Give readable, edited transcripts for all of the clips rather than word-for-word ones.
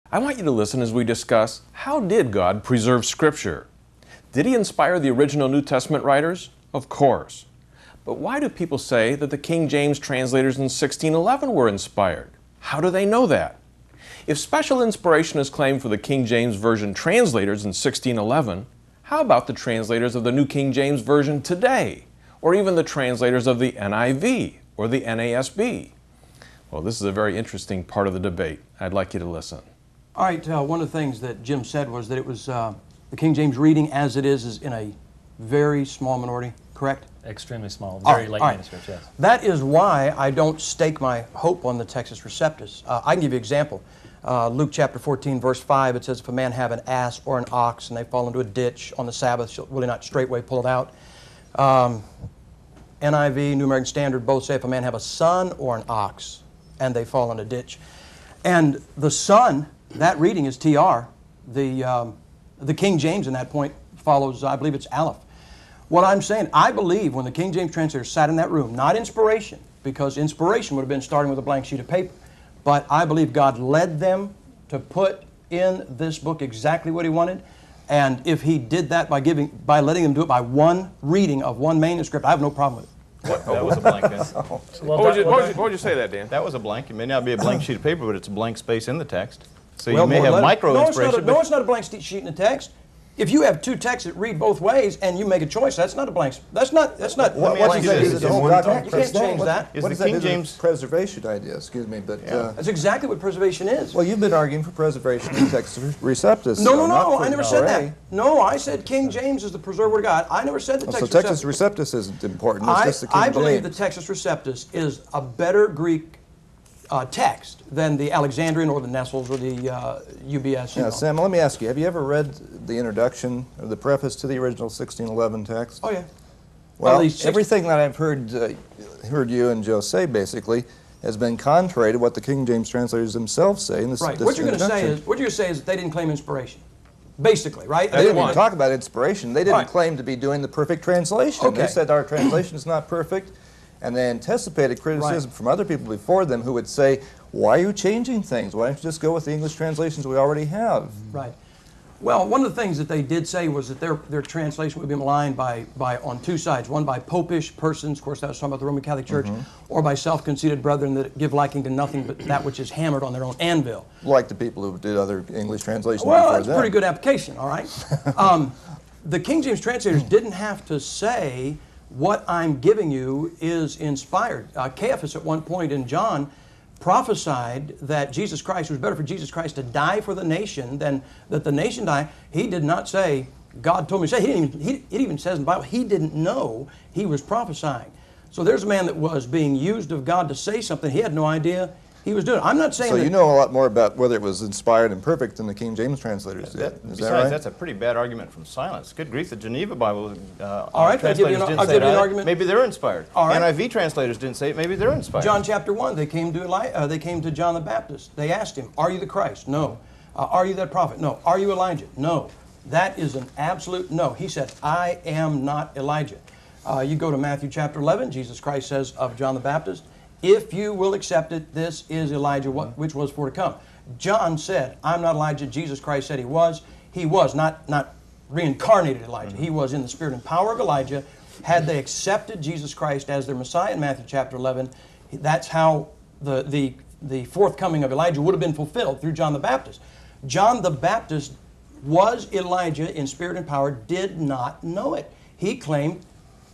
I want you to listen as we discuss, how did God preserve Scripture? Did He inspire the original New Testament writers? Of course. But why do people say that the King James translators in 1611 were inspired? How do they know that? If special inspiration is claimed for the King James Version translators in 1611, how about the translators of the New King James Version today? Or even the translators of the NIV or the NASB? Well, this is a very interesting part of the debate. I'd like you to listen. All right, one of the things that Jim said was that it was the King James reading as it is in a very small minority, correct? Extremely small, very late manuscripts, yes. That is why I don't stake my hope on the Textus Receptus. I can give you an example. Luke chapter 14, verse 5, it says, if a man have an ass or an ox and they fall into a ditch on the Sabbath, will he not straightway pull it out? NIV, New American Standard, both say if a man have a son or an ox and they fall in a ditch. And the son, that reading is TR. The King James in that point follows, I believe it's Aleph. What I'm saying, I believe when the King James translators sat in that room, not inspiration, because inspiration would have been starting with a blank sheet of paper, but I believe God led them to put in this book exactly what He wanted. And if He did that by letting them do it by one reading of one manuscript, I have no problem with it. That was a blank. What would you say that, Dan? That was a blank. It may not be a blank sheet of paper, but it's a blank space in the text. So you may have micro-inspiration. No, it's not a blank sheet in the text. If you have two texts that read both ways and you make a choice, that's not a blank. That's not. What does that do to the whole text? You can't change that. What does that do to the preservation idea? Excuse me, but that's exactly what preservation is. Well, you've been arguing for preservation in Textus Receptus. No, I never said that. No, I said King James is the preserved word of God. I never said the Textus Receptus. So Textus Receptus isn't important. It's just the King James. I believe the Textus Receptus is a better Greek text than the Alexandrian or the Nestles or the UBS. Yeah, Sam, let me ask you, have you ever read the introduction or the preface to the original 1611 text? Oh, yeah. Well, everything that I've heard you and Joe say, basically, has been contrary to what the King James translators themselves say in this Right. What you're going to say is that they didn't claim inspiration. Basically, right? They didn't even talk about inspiration. They didn't claim to be doing the perfect translation. Okay. They said our translation is not perfect. And they anticipated criticism from other people before them who would say, why are you changing things? Why don't you just go with the English translations we already have? Right. Well, one of the things that they did say was that their translation would be maligned by on two sides. One by popish persons, of course that was talking about the Roman Catholic Church, or by self-conceited brethren that give liking to nothing but that which is hammered on their own anvil. Like the people who did other English translations well, before that's a pretty good application, all right? The King James translators didn't have to say what I'm giving you is inspired. Caiaphas at one point in John prophesied that Jesus Christ, it was better for Jesus Christ to die for the nation than that the nation die. He did not say, God told me to say. It even says in the Bible, he didn't know he was prophesying. So there's a man that was being used of God to say something he had no idea he was doing. I'm not saying so you know a lot more about whether it was inspired and perfect than the King James translators did. Is that right? That's a pretty bad argument from silence. Good grief, the Geneva Bible all right, translators didn't say that. Maybe they're inspired. All right. NIV translators didn't say it. Maybe they're inspired. John chapter 1, they came to John the Baptist. They asked him, are you the Christ? No. Are you that prophet? No. Are you Elijah? No. That is an absolute no. He said, I am not Elijah. You go to Matthew chapter 11, Jesus Christ says of John the Baptist, if you will accept it, this is Elijah, which was for to come. John said, I'm not Elijah. Jesus Christ said he was. He was, not reincarnated Elijah. He was in the spirit and power of Elijah. Had they accepted Jesus Christ as their Messiah in Matthew chapter 11, that's how the forthcoming of Elijah would have been fulfilled through John the Baptist. John the Baptist was Elijah in spirit and power, did not know it. He claimed,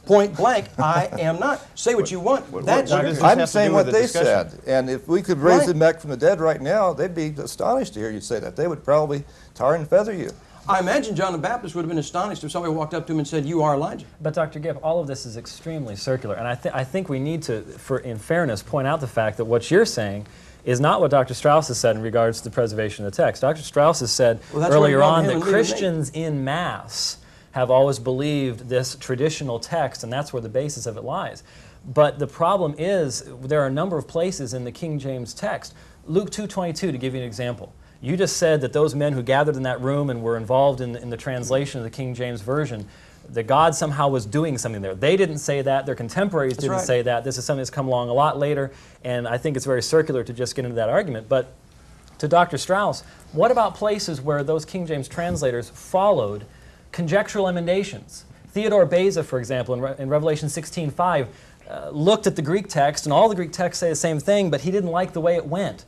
point blank, I am not. Say what you want. I'm saying what they said. And if we could raise them back from the dead right now, they'd be astonished to hear you say that. They would probably tar and feather you. I imagine John the Baptist would have been astonished if somebody walked up to him and said, you are Elijah. But Dr. Gipp, all of this is extremely circular. And I think we need to, in fairness, point out the fact that what you're saying is not what Dr. Strouse has said in regards to the preservation of the text. Dr. Strouse has said earlier on that Christians in mass have always believed this traditional text, and that's where the basis of it lies. But the problem is there are a number of places in the King James text. Luke 2:22, to give you an example. You just said that those men who gathered in that room and were involved in the translation of the King James Version, that God somehow was doing something there. They didn't say that. Their contemporaries didn't say that. This is something that's come along a lot later, and I think it's very circular to just get into that argument. But to Dr. Strouse, what about places where those King James translators followed conjectural emendations? Theodore Beza, for example, in Revelation 16:5, looked at the Greek text, and all the Greek texts say the same thing, but he didn't like the way it went.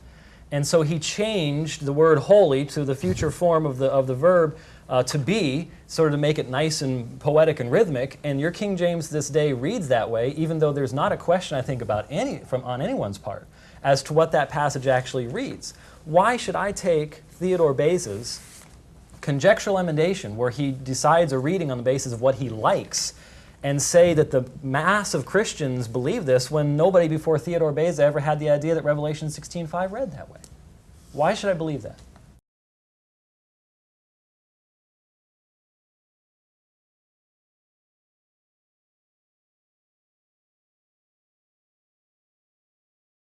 And so he changed the word holy to the future form of the verb to be, sort of to make it nice and poetic and rhythmic. And your King James this day reads that way, even though there's not a question, I think, about on anyone's part as to what that passage actually reads. Why should I take Theodore Beza's conjectural emendation, where he decides a reading on the basis of what he likes, and say that the mass of Christians believe this when nobody before Theodore Beza ever had the idea that Revelation 16:5 read that way? Why should I believe that?